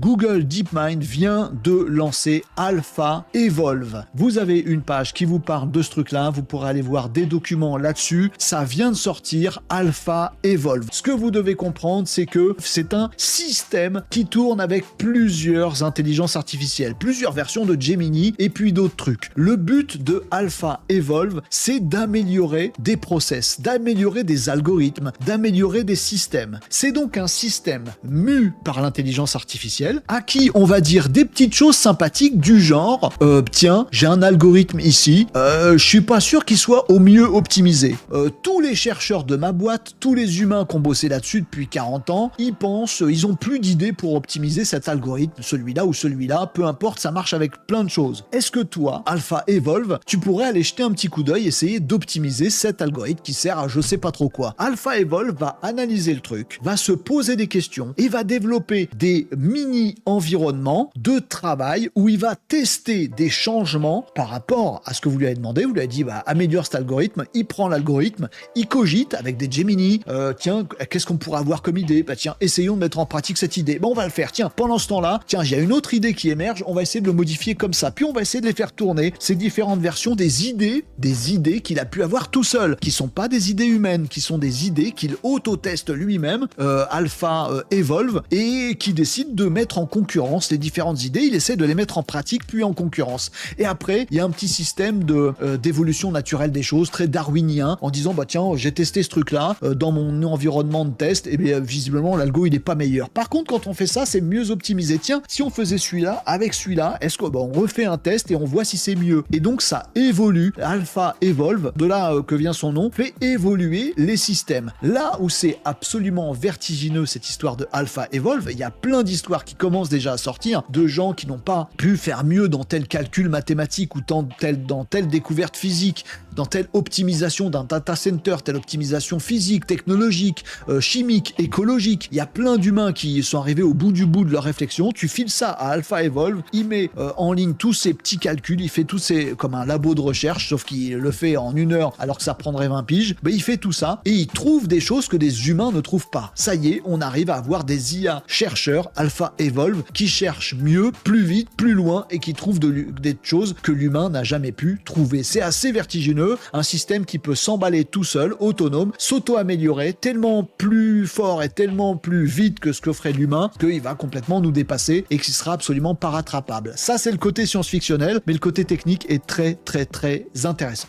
Google DeepMind vient de lancer Alpha Evolve. Vous avez une page qui vous parle de ce truc-là, vous pourrez aller voir des documents là-dessus. Ça vient de sortir, Alpha Evolve. Ce que vous devez comprendre, c'est que c'est un système qui tourne avec plusieurs intelligences artificielles, plusieurs versions de Gemini et puis d'autres trucs. Le but de Alpha Evolve, c'est d'améliorer des process, d'améliorer des algorithmes, d'améliorer des systèmes. C'est donc un système mu par l'intelligence artificielle à qui on va dire des petites choses sympathiques du genre tiens, j'ai un algorithme ici, je suis pas sûr qu'il soit au mieux optimisé. Tous les chercheurs de ma boîte, tous les humains qui ont bossé là-dessus depuis 40 ans, ils pensent, ils ont plus d'idées pour optimiser cet algorithme, celui-là ou celui-là, peu importe, ça marche avec plein de choses. Est-ce que toi, Alpha Evolve, tu pourrais aller jeter un petit coup d'œil, essayer d'optimiser cet algorithme qui sert à je sais pas trop quoi? Alpha Evolve va analyser le truc, va se poser des questions et va développer des mini-environnements de travail où il va tester des changements par rapport à ce que vous lui avez demandé. Vous lui avez dit améliore cet algorithme, il prend l'algorithme, il cogite avec des Gemini, tiens, qu'est-ce qu'on pourrait avoir comme idée? Tiens, essayons de mettre en pratique cette idée. On va le faire. Tiens, pendant ce temps-là, tiens, il y a une autre idée qui émerge, on va essayer de le modifier comme ça. Puis on va essayer de les faire tourner, ces différentes versions des idées qu'il a pu avoir tout seul, qui sont pas des idées humaines, qui sont des idées qu'il auto-teste lui-même, Alpha Evolve, et qui décide de mettre en concurrence les différentes idées. Il essaie de les mettre en pratique, puis en concurrence. Et après, il y a un petit système d'évolution naturelle des choses, très darwinien, en disant, tiens, j'ai testé ce truc-là dans mon environnement de test, et bien visiblement, l'algo, il est pas meilleur. Par contre, quand on fait ça, c'est mieux optimisé. Tiens, si on faisait celui-là, avec celui-là, est-ce qu'on refait un test et on voit si c'est mieux? Et donc, ça évolue. Alpha Evolve, de là que vient son nom, fait évoluer les systèmes. Là où c'est absolument vertigineux, cette histoire de Alpha Evolve, il y a plein d'histoires qui commencent déjà à sortir, de gens qui n'ont pas pu faire mieux dans tel calcul mathématique ou dans telle découverte physique, dans telle optimisation d'un data center, telle optimisation physique, technologique, chimique, écologique. Il y a plein d'humains qui sont arrivés au bout de leur réflexion. Tu files ça à Alpha Evolve, il met en ligne tous ces petits calculs, il fait tous ces, comme un labo de recherche, sauf qu'il le fait en 1 heure alors que ça prendrait 20 piges. Il fait tout ça et il trouve des choses que des humains ne trouvent pas. Ça y est, on arrive à avoir des IA chercheurs, Alpha Evolve, qui cherchent mieux, plus vite, plus loin et qui trouvent des choses que l'humain n'a jamais pu trouver. C'est assez vertigineux, un système qui peut s'emballer tout seul, autonome, s'auto-améliorer, tellement plus fort et tellement plus vite que ce que ferait l'humain, qu'il va complètement nous dépasser et qu'il sera absolument pas rattrapable. Ça, c'est le côté science-fictionnel, mais le côté technique est très, très, très intéressant.